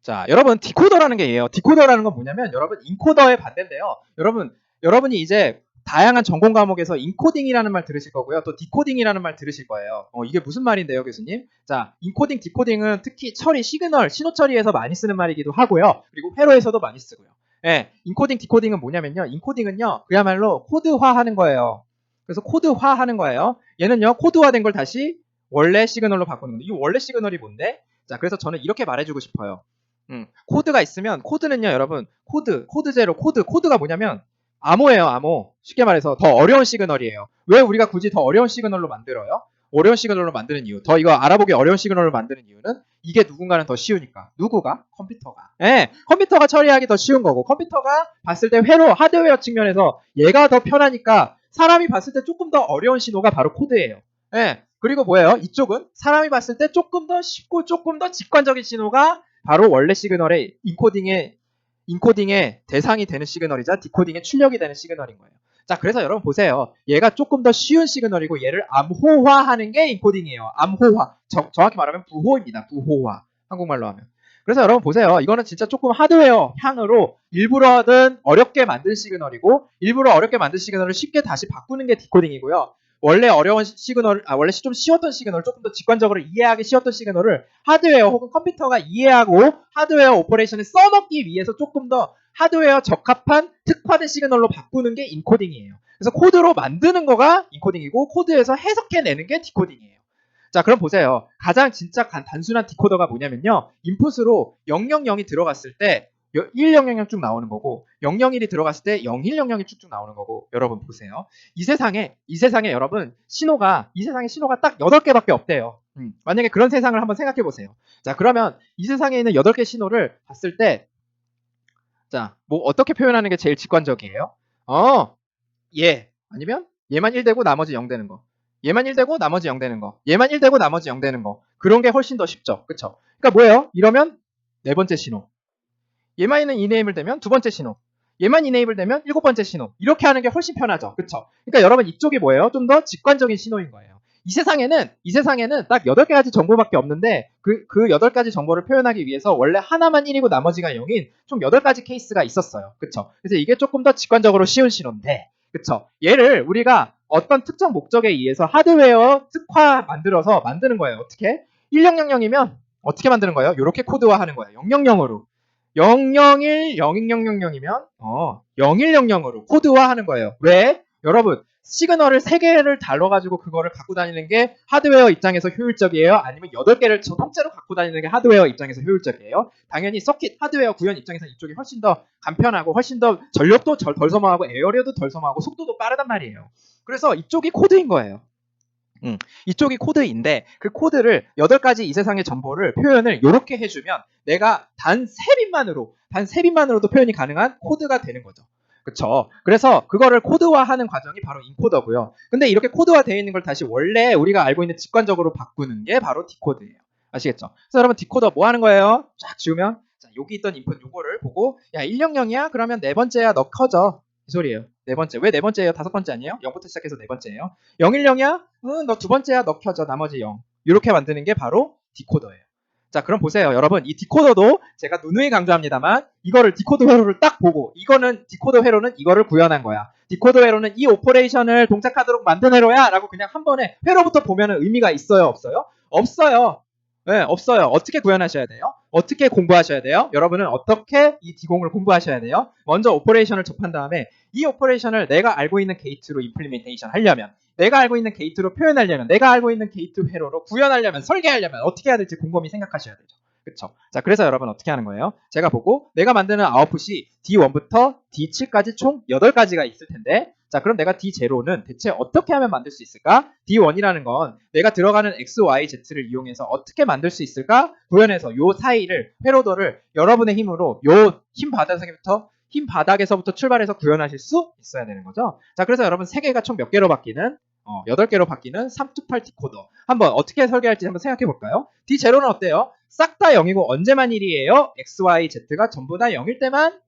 자, 여러분 디코더라는 게 예요. 디코더라는 건 뭐냐면 여러분 인코더의 반대인데요. 여러분이 이제 다양한 전공 과목에서 인코딩이라는 말 들으실 거고요. 또 디코딩이라는 말 들으실 거예요. 이게 무슨 말인데요, 교수님? 자, 인코딩, 디코딩은 특히 처리, 시그널, 신호 처리에서 많이 쓰는 말이기도 하고요. 그리고 회로에서도 많이 쓰고요. 예, 인코딩, 디코딩은 뭐냐면요. 인코딩은요, 그야말로 코드화하는 거예요. 그래서 코드화하는 거예요. 얘는요, 코드화된 걸 다시 원래 시그널로 바꾸는 건데, 이 원래 시그널이 뭔데? 자, 그래서 저는 이렇게 말해주고 싶어요. 코드가 있으면 코드는요, 여러분, 코드 제로, 코드가 뭐냐면 암호예요, 암호. 쉽게 말해서 더 어려운 시그널이에요. 왜 우리가 굳이 더 어려운 시그널로 만들어요? 어려운 시그널로 만드는 이유. 더 이거 알아보기 어려운 시그널로 만드는 이유는 이게 누군가는 더 쉬우니까. 누구가? 컴퓨터가. 예, 컴퓨터가 처리하기 더 쉬운 거고, 컴퓨터가 봤을 때 회로, 하드웨어 측면에서 얘가 더 편하니까 사람이 봤을 때 조금 더 어려운 신호가 바로 코드예요. 예, 그리고 뭐예요? 이쪽은 사람이 봤을 때 조금 더 쉽고 조금 더 직관적인 신호가 바로 원래 시그널의 인코딩의 대상이 되는 시그널이자 디코딩의 출력이 되는 시그널인 거예요. 자, 그래서 여러분 보세요. 얘가 조금 더 쉬운 시그널이고 얘를 암호화하는 게 인코딩이에요. 암호화. 정확히 말하면 부호입니다. 부호화. 한국말로 하면. 그래서 여러분 보세요. 이거는 진짜 조금 하드웨어 향으로 일부러든 어렵게 만든 시그널이고 일부러 어렵게 만든 시그널을 쉽게 다시 바꾸는 게 디코딩이고요. 원래 어려운 시그널, 원래 좀 쉬웠던 시그널, 조금 더 직관적으로 이해하기 쉬웠던 시그널을 하드웨어 혹은 컴퓨터가 이해하고 하드웨어 오퍼레이션에 써먹기 위해서 조금 더 하드웨어 적합한 특화된 시그널로 바꾸는 게 인코딩이에요. 그래서 코드로 만드는 거가 인코딩이고 코드에서 해석해내는 게 디코딩이에요. 자, 그럼 보세요. 가장 진짜 단순한 디코더가 뭐냐면요. 인풋으로 000이 들어갔을 때 1000 쭉 나오는 거고 001이 들어갔을 때 0100이 쭉쭉 나오는 거고 여러분 보세요. 이 세상에 여러분 이 세상에 신호가 딱 8개밖에 없대요. 만약에 그런 세상을 한번 생각해 보세요. 자, 그러면 이 세상에 있는 8개 신호를 봤을 때 자, 뭐 어떻게 표현하는 게 제일 직관적이에요? 얘 아니면 얘만 1 되고 나머지 0 되는 거. 얘만 1 되고 나머지 0 되는 거. 얘만 1 되고 나머지 0 되는 거. 그런 게 훨씬 더 쉽죠. 그쵸? 그러니까 뭐예요? 이러면 네 번째 신호. 얘만 이네이블 되면 두 번째 신호. 얘만 이네이블 되면 일곱 번째 신호. 이렇게 하는 게 훨씬 편하죠. 그쵸? 그러니까 여러분 이쪽이 뭐예요? 좀 더 직관적인 신호인 거예요. 이 세상에는 딱 8가지 정보밖에 없는데 그 8가지 정보를 표현하기 위해서 원래 하나만 1이고 나머지가 0인 총 8가지 케이스가 있었어요. 그쵸? 그래서 이게 조금 더 직관적으로 쉬운 신호인데 그쵸? 얘를 우리가 어떤 특정 목적에 의해서 하드웨어 특화 만들어서 만드는 거예요. 어떻게? 1000이면 어떻게 만드는 거예요? 이렇게 코드화하는 거예요. 000으로. 001, 01000이면 0100으로 코드화하는 거예요. 왜? 여러분 시그널을 3개를 달러가지고 그거를 갖고 다니는 게 하드웨어 입장에서 효율적이에요? 아니면 8개를 통째로 갖고 다니는 게 하드웨어 입장에서 효율적이에요? 당연히 서킷 하드웨어 구현 입장에서 이쪽이 훨씬 더 간편하고 훨씬 더 전력도 덜 소모하고 에어리어도 덜 소모하고 속도도 빠르단 말이에요. 그래서 이쪽이 코드인 거예요. 이쪽이 코드인데 그 코드를 8가지 이 세상의 정보를 표현을 이렇게 해주면 내가 단 3빗만으로도 표현이 가능한 코드가 되는 거죠. 그쵸? 그래서 그거를 코드화하는 과정이 바로 인코더고요. 근데 이렇게 코드화되어 있는 걸 다시 원래 우리가 알고 있는 직관적으로 바꾸는 게 바로 디코드예요. 아시겠죠? 그래서 여러분 디코더 뭐 하는 거예요? 쫙 지우면 자, 여기 있던 인풋 요거를 보고 야 100이야? 그러면 네 번째야 너 커져. 이 소리예요. 네 번째. 왜 네 번째예요? 5번째 아니에요? 0부터 시작해서 네 번째예요. 010이야? 너 두 번째야. 너 켜져. 나머지 0. 이렇게 만드는 게 바로 디코더예요. 자, 그럼 보세요. 여러분, 이 디코더도 제가 누누이 강조합니다만 이거를 디코더 회로를 딱 보고 이거는 디코더 회로는 이거를 구현한 거야. 디코더 회로는 이 오퍼레이션을 동작하도록 만든 회로야 라고 그냥 한 번에 회로부터 보면 의미가 있어요? 없어요? 없어요. 네, 없어요. 어떻게 구현하셔야 돼요? 어떻게 공부하셔야 돼요? 여러분은 어떻게 이 디공을 공부하셔야 돼요? 먼저 오퍼레이션을 접한 다음에 이 오퍼레이션을 내가 알고 있는 게이트로 임플리멘테이션 하려면 내가 알고 있는 게이트로 표현하려면 내가 알고 있는 게이트 회로로 구현하려면 설계하려면 어떻게 해야 될지 곰곰이 생각하셔야 되죠. 그쵸? 자, 그래서 여러분 어떻게 하는 거예요? 제가 보고 내가 만드는 아웃풋이 D1부터 D7까지 총 8가지가 있을 텐데 자, 그럼 내가 D0는 대체 어떻게 하면 만들 수 있을까? D1이라는 건 내가 들어가는 X, Y, Z를 이용해서 어떻게 만들 수 있을까? 구현해서 요 사이를 회로도를 여러분의 힘으로 요 힘 바닥에서부터 출발해서 구현하실 수 있어야 되는 거죠. 자, 그래서 여러분 3개가 총 몇 개로 바뀌는 8개로 바뀌는 328 디코더 한번 어떻게 설계할지 한번 생각해 볼까요? D0는 어때요? 싹 다 0이고 언제만 1이에요? X, Y, Z가 전부 다 0일 때만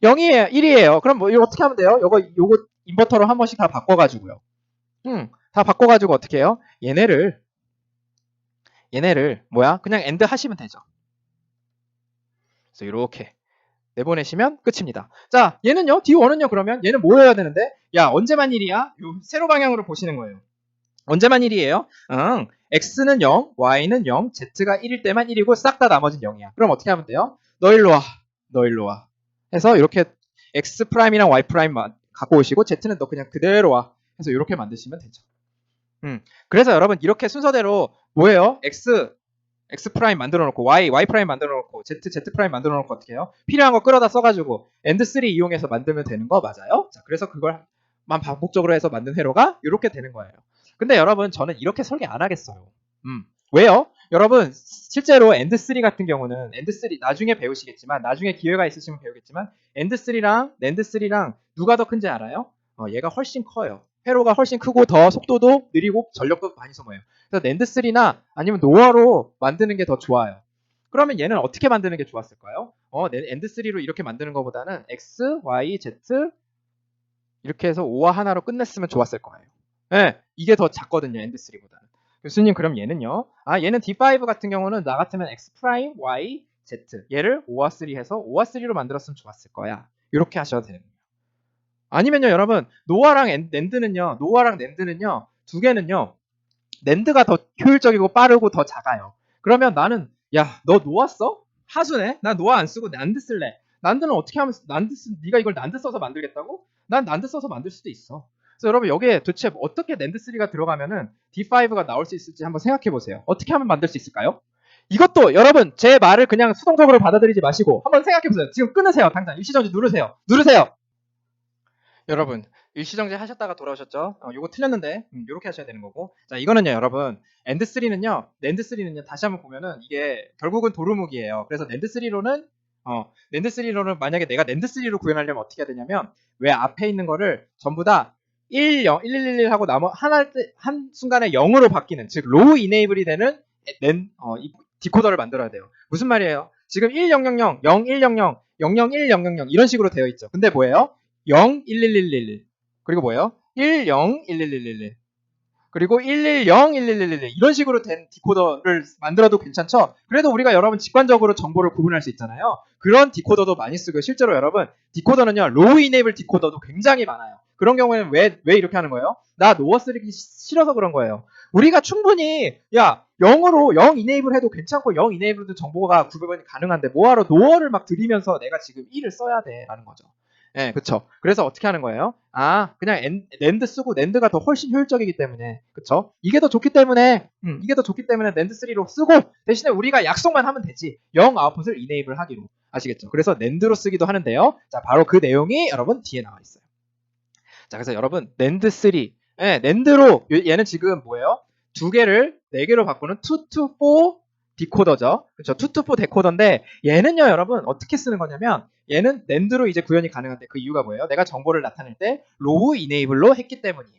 0이에요. 1이에요. 그럼 뭐 이거 어떻게 하면 돼요? 요거 인버터로 한 번씩 다 바꿔가지고요. 다 바꿔가지고 어떻게 해요? 얘네를 뭐야? 그냥 엔드 하시면 되죠. 그래서 이렇게 내보내시면 끝입니다. 자, 얘는요, D1은요, 그러면 얘는 뭐 해야 되는데? 야, 언제만 1이야? 요 세로 방향으로 보시는 거예요. 언제만 1이에요? X는 0, Y는 0, Z가 1일 때만 1이고 싹 다 나머지는 0이야. 그럼 어떻게 하면 돼요? 너 일로 와. 너 일로 와. 해서 이렇게 X 프라임이랑 Y 프라임 갖고 오시고 Z는 너 그냥 그대로 와. 해서 이렇게 만드시면 되죠. 그래서 여러분 이렇게 순서대로 뭐예요? X 프라임 만들어 놓고 Y 프라임 만들어 놓고 Z 프라임 만들어 놓고 어떻게 해요? 필요한 거 끌어다 써가지고 AND3 이용해서 만들면 되는 거 맞아요? 자, 그래서 그걸만 반복적으로 해서 만든 회로가 이렇게 되는 거예요. 근데 여러분 저는 이렇게 설계 안 하겠어요. 왜요? 여러분 실제로 AND3 같은 경우는 AND3 나중에 배우시겠지만 나중에 기회가 있으시면 배우겠지만 AND3랑 NAND3랑 누가 더 큰지 알아요? 얘가 훨씬 커요. 회로가 훨씬 크고 더 속도도 느리고 전력도 많이 소모해요. 그래서 NAND3나 아니면 노화로 만드는 게 더 좋아요. 그러면 얘는 어떻게 만드는 게 좋았을까요? AND3로 이렇게 만드는 것보다는 X, Y, Z 이렇게 해서 5와 하나로 끝냈으면 좋았을 거예요. 네, 이게 더 작거든요. AND3보다는. 교수님 그럼 얘는요? 얘는 D5 같은 경우는 나 같으면 X 프라임, Y, Z 얘를 5와 3 해서 5와 3로 만들었으면 좋았을 거야. 이렇게 하셔도 되는 거예요. 아니면요 여러분 노화랑 낸드는요 두 개는요 낸드가 더 효율적이고 빠르고 더 작아요. 그러면 나는 야 너 노화 써? 하수네? 나 노화 안 쓰고 난드 쓸래. 난드는 어떻게 하면 네가 이걸 난드 써서 만들겠다고? 난 난드 써서 만들 수도 있어. 그래서 여러분 여기에 도대체 어떻게 낸드 3가 들어가면은 D5가 나올 수 있을지 한번 생각해 보세요. 어떻게 하면 만들 수 있을까요? 이것도 여러분 제 말을 그냥 수동적으로 받아들이지 마시고 한번 생각해 보세요. 지금 끊으세요. 당장 일시정지 누르세요. 여러분 일시정지 하셨다가 돌아오셨죠? 요거 틀렸는데 이렇게 하셔야 되는 거고. 자 이거는요 여러분 낸드3는요 다시 한번 보면은 이게 결국은 도루묵이에요. 그래서 낸드3로는 만약에 내가 낸드3로 구현하려면 어떻게 해야 되냐면 왜 앞에 있는 거를 전부 다 1, 0, 1, 1, 1 하고 한 순간에 0으로 바뀌는 즉 로우 이네이블이 되는 이 디코더를 만들어야 돼요. 무슨 말이에요? 지금 1, 0, 0, 0, 0, 1, 0, 0, 0, 0, 1, 0, 0, 0 이런 식으로 되어 있죠. 근데 뭐예요? 0, 1, 1, 1, 1, 1 그리고 뭐예요? 1, 0, 1, 1, 1, 1, 1 그리고 1, 1, 0, 1, 1, 1, 1 이런 식으로 된 디코더를 만들어도 괜찮죠? 그래도 우리가 여러분 직관적으로 정보를 구분할 수 있잖아요. 그런 디코더도 많이 쓰고 실제로 여러분 디코더는요 로우 이네이블 디코더도 굉장히 많아요. 그런 경우에는 왜 이렇게 하는 거예요? 나 노어 쓰기 싫어서 그런 거예요. 우리가 충분히 0 이네이블 해도 괜찮고 0 이네이블도 정보가 구분이 가능한데 뭐하러 노어를 막 들이면서 내가 지금 1을 써야 돼 라는 거죠. 네, 그쵸. 그래서 어떻게 하는 거예요? 그냥 낸드 쓰고 낸드가 더 훨씬 효율적이기 때문에, 그쵸? 이게 더 좋기 때문에 낸드 3로 쓰고 대신에 우리가 약속만 하면 되지. 0 아웃풋을 이네이블 하기로. 아시겠죠? 그래서 낸드로 쓰기도 하는데요. 자, 바로 그 내용이 여러분 뒤에 나와 있어요. 자, 그래서 여러분 낸드 3, 낸드로 얘는 지금 뭐예요? 4개를 바꾸는 2 to 4 디코더죠. 그렇죠? 2 to 4 데코더인데 얘는요, 여러분 어떻게 쓰는 거냐면 얘는 낸드로 이제 구현이 가능한데 그 이유가 뭐예요? 내가 정보를 나타낼 때 로우 이네이블로 했기 때문이에요.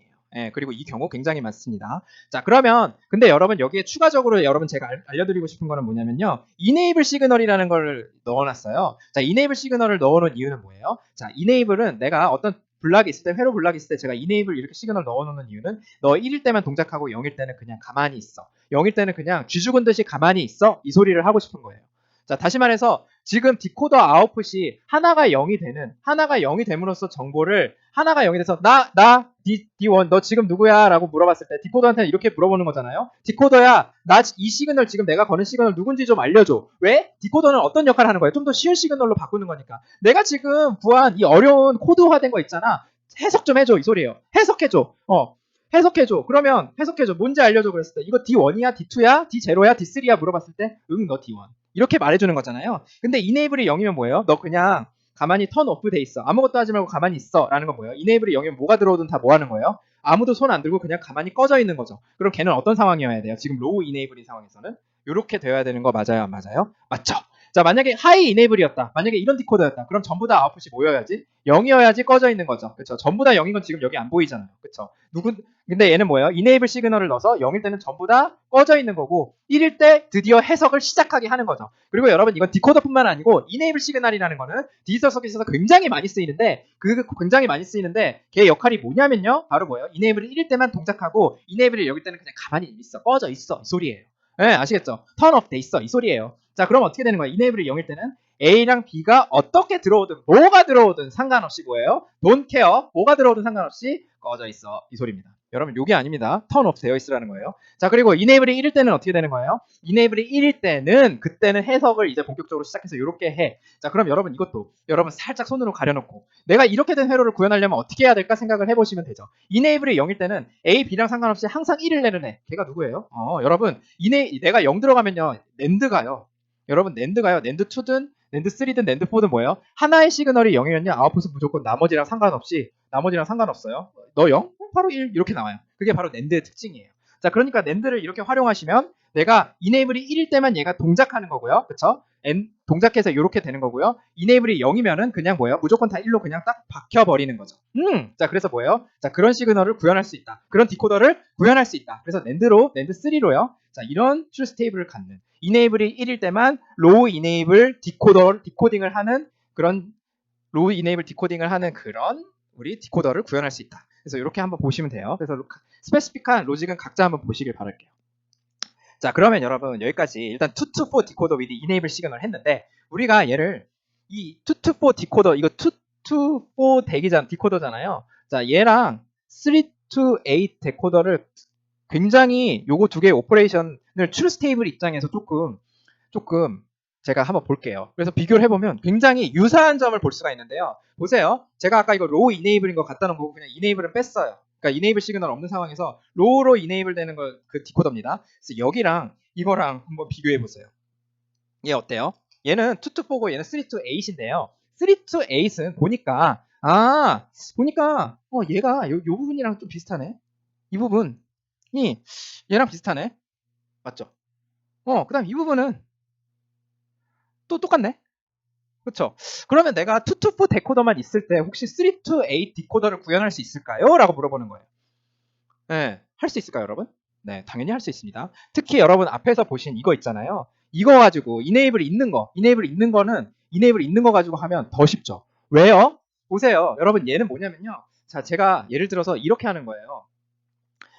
그리고 이 경우 굉장히 많습니다. 자, 그러면 근데 여러분 여기에 추가적으로 여러분 제가 알려드리고 싶은 거는 뭐냐면요. 이네이블 시그널이라는 걸 넣어놨어요. 자, 이네이블 시그널을 넣어놓은 이유는 뭐예요? 자, 이네이블은 내가 어떤 블락이 있을 때, 회로 블락이 있을 때 제가 이네이블 이렇게 시그널 넣어놓는 이유는 너 1일 때만 동작하고 0일 때는 그냥 가만히 있어. 0일 때는 그냥 쥐 죽은 듯이 가만히 있어. 이 소리를 하고 싶은 거예요. 자, 다시 말해서 지금 디코더 아웃풋이 하나가 0이 됨으로써 정보를 하나가 0이 돼서 D1 너 지금 누구야? 라고 물어봤을 때 디코더한테는 이렇게 물어보는 거잖아요. 디코더야 나 이 시그널 지금 내가 거는 시그널 누군지 좀 알려줘. 왜? 디코더는 어떤 역할을 하는 거예요? 좀 더 쉬운 시그널로 바꾸는 거니까. 내가 지금 구한 이 어려운 코드화된 거 있잖아. 해석 좀 해줘 이 소리예요. 해석해줘. 그러면 해석해줘. 뭔지 알려줘 그랬을 때 이거 D1이야? D2야? D0야? D3야? 물어봤을 때 응 너 D1 이렇게 말해주는 거잖아요. 근데 이네이블이 0이면 뭐예요? 너 그냥 가만히 턴 오프 돼 있어. 아무것도 하지 말고 가만히 있어 라는 건 뭐예요? 이네이블이 0이면 뭐가 들어오든 다 뭐 하는 거예요? 아무도 손 안 들고 그냥 가만히 꺼져 있는 거죠. 그럼 걔는 어떤 상황이어야 돼요? 지금 로우 이네이블인 상황에서는 이렇게 되어야 되는 거 맞아요? 안 맞아요? 맞죠? 자, 만약에 하이 이네이블이었다. 만약에 이런 디코더였다. 그럼 전부 다 아웃풋이 뭐여야지? 0이어야지 꺼져 있는 거죠. 그렇죠? 전부 다 0인 건 지금 여기 안 보이잖아요. 그렇죠? 근데 얘는 뭐예요? 이네이블 시그널을 넣어서 0일 때는 전부 다 꺼져 있는 거고 1일 때 드디어 해석을 시작하게 하는 거죠. 그리고 여러분 이건 디코더뿐만 아니고 이네이블 시그널이라는 거는 디지털 서킷에서 굉장히 많이 쓰이는데 걔 역할이 뭐냐면요. 바로 뭐예요? 이네이블이 1일 때만 동작하고 이네이블이 여기 때는 그냥 가만히 있어. 꺼져 있어. 이 소리예요. 네, 아시겠죠? 턴 오프 돼 있어. 이 소리예요. 자, 그럼 어떻게 되는 거예요? 이네이블이 0일 때는 A랑 B가 어떻게 들어오든 뭐가 들어오든 상관없이 뭐예요? Don't care. 뭐가 들어오든 상관없이 꺼져 있어. 이 소리입니다. 여러분 요게 아닙니다. turn off 되어 있으라는 거예요. 자, 그리고 이네이블이 1일 때는 어떻게 되는 거예요? 이네이블이 1일 때는 그때는 해석을 이제 본격적으로 시작해서 이렇게 해. 자, 그럼 여러분 이것도 여러분 살짝 손으로 가려놓고 내가 이렇게 된 회로를 구현하려면 어떻게 해야 될까 생각을 해보시면 되죠. 이네이블이 0일 때는 A, B랑 상관없이 항상 1을 내는 애. 걔가 누구예요? 여러분 내가 0 들어가면요. 낸드가요. 여러분 낸드가요. 낸드 2든 낸드 3든 낸드 4든 뭐예요? 하나의 시그널이 0이면요. 아웃풋은 무조건 나머지랑 상관없어요. 너 0? 바로 1 이렇게 나와요. 그게 바로 낸드의 특징이에요. 자, 그러니까 낸드를 이렇게 활용하시면 내가 이네이블이 1일 때만 얘가 동작하는 거고요. 그쵸? 동작해서 이렇게 되는 거고요. 이네이블이 0이면은 그냥 뭐예요? 무조건 다 1로 그냥 딱 박혀버리는 거죠. 자, 그래서 뭐예요? 자, 그런 시그널을 구현할 수 있다. 그런 디코더를 구현할 수 있다. 그래서 낸드 3로요. 자, 이런 트루스 테이블을 갖는 이네이블이 1일 때만 로우 이네이블 디코딩을 하는 그런 우리 디코더를 구현할 수 있다. 그래서 이렇게 한번 보시면 돼요. 그래서 스페시픽한 로직은 각자 한번 보시길 바랄게요. 자, 그러면 여러분 여기까지 일단 2 to 4 디코더 with enable 시그널 했는데 우리가 얘를 이 2 to 4 디코더 이거 2 to 4 디코더잖아요. 자, 얘랑 3 to 8 데코더를 굉장히 요거 두 개의 오퍼레이션을 트루스 테이블 입장에서 조금 제가 한번 볼게요. 그래서 비교를 해보면 굉장히 유사한 점을 볼 수가 있는데요. 보세요. 제가 아까 이거 로우 이네이블인 거 갖다 놓은 거고 그냥 이네이블은 뺐어요. 그러니까 이네이블 시그널 없는 상황에서 로우로 이네이블 되는 거 그 디코더입니다. 그래서 여기랑 이거랑 한번 비교해 보세요. 얘 어때요? 얘는 2 to 4고 얘는 3 to 8인데요. 3 to 8은 보니까 얘가 요 부분이랑 좀 비슷하네. 이 부분이 얘랑 비슷하네. 맞죠? 그다음 이 부분은 또 똑같네. 그쵸? 그러면 내가 2 to 4 데코더만 있을 때 혹시 3 to 8 디코더를 구현할 수 있을까요? 라고 물어보는 거예요. 네, 할 수 있을까요, 여러분? 네, 당연히 할 수 있습니다. 특히 여러분 앞에서 보신 이거 있잖아요. 이거 가지고 이네이블 있는 거 가지고 하면 더 쉽죠. 왜요? 보세요. 여러분 얘는 뭐냐면요. 자, 제가 예를 들어서 이렇게 하는 거예요.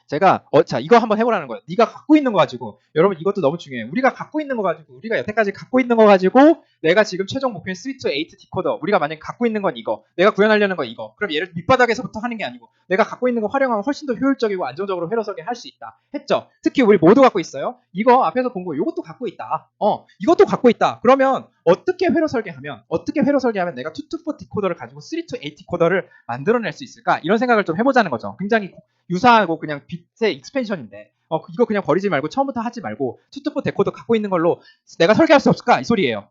제가 자, 이거 한번 해보라는 거예요. 네가 갖고 있는 거 가지고. 여러분 이것도 너무 중요해요. 우리가 갖고 있는 거 가지고, 우리가 여태까지 갖고 있는 거 가지고 내가 지금 최종 목표인 3 to 8 디코더, 우리가 만약에 갖고 있는 건 이거, 내가 구현하려는 건 이거. 그럼 얘를 밑바닥에서부터 하는 게 아니고 내가 갖고 있는 거 활용하면 훨씬 더 효율적이고 안정적으로 회로 설계 할 수 있다 했죠. 특히 우리 모두 갖고 있어요. 이거 앞에서 본 거 이것도 갖고 있다. 이것도 갖고 있다. 그러면 어떻게 회로 설계하면 내가 2 to 4 디코더를 가지고 3 to 8 디코더를 만들어낼 수 있을까? 이런 생각을 좀 해보자는 거죠. 굉장히 유사하고 그냥 빛의 익스펜션인데 이거 그냥 버리지 말고 처음부터 하지 말고 2 to 4 데코더 갖고 있는 걸로 내가 설계할 수 없을까? 이 소리예요.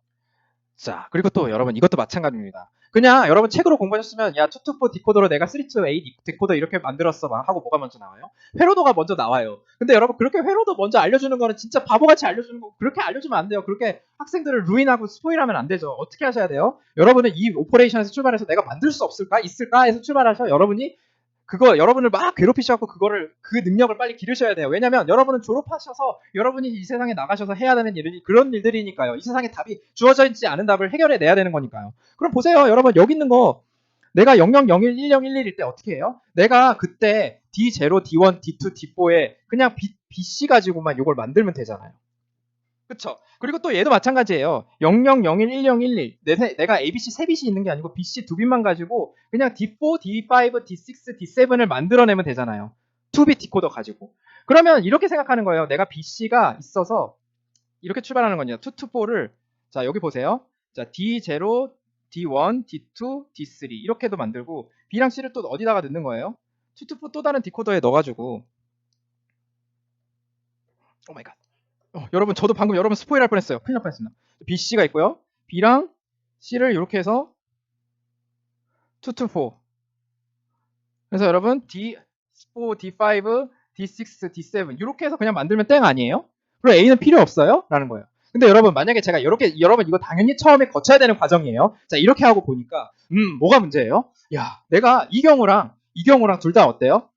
자, 그리고 또 여러분 이것도 마찬가지입니다. 그냥 여러분 책으로 공부하셨으면 2 to 4 디코더로 내가 3 to 8 디코더 이렇게 만들었어 하고 뭐가 먼저 나와요? 회로도가 먼저 나와요. 근데 여러분 그렇게 회로도 먼저 알려주는 거는 진짜 바보같이 알려주는 거, 그렇게 알려주면 안 돼요. 그렇게 학생들을 루인하고 스포일하면 안 되죠. 어떻게 하셔야 돼요? 여러분은 이 오퍼레이션에서 출발해서 내가 만들 수 없을까? 있을까? 해서 출발하셔. 여러분이 여러분을 막 괴롭히셔갖고 그 능력을 빨리 기르셔야 돼요. 왜냐면 여러분은 졸업하셔서 여러분이 이 세상에 나가셔서 해야 되는 그런 일들이니까요. 이 세상에 답이 주어져 있지 않은 답을 해결해내야 되는 거니까요. 그럼 보세요. 여러분 여기 있는 거 내가 0001 1011일 때 어떻게 해요? 내가 그때 D0, D1, D2, D4에 그냥 BC 가지고만 이걸 만들면 되잖아요. 그쵸? 그리고 또 얘도 마찬가지예요. 0001 1011 내가 ABC 3빛이 있는 게 아니고 BC 2빛만 가지고 그냥 D4, D5, D6, D7을 만들어내면 되잖아요. 2빛 디코더 가지고. 그러면 이렇게 생각하는 거예요. 내가 BC가 있어서 이렇게 출발하는 거냐. 2 to 4를 자, 여기 보세요. 자, D0, D1, D2, D3 이렇게도 만들고 B랑 C를 또 어디다가 넣는 거예요? 2 to 4 또 다른 디코더에 넣어가지고 오 마이 갓. 여러분 저도 방금 여러분 스포일 할 뻔했어요. 큰일 날 뻔했습니다. BC가 있고요. B랑 C를 이렇게 해서 2 to 4. 그래서 여러분 D4, D5, D6, D7 이렇게 해서 그냥 만들면 땡 아니에요? 그리고 A는 필요 없어요? 라는 거예요. 근데 여러분 만약에 제가 이렇게 여러분 이거 당연히 처음에 거쳐야 되는 과정이에요. 자, 이렇게 하고 보니까 뭐가 문제예요? 야, 내가 이 경우랑 둘 다 어때요?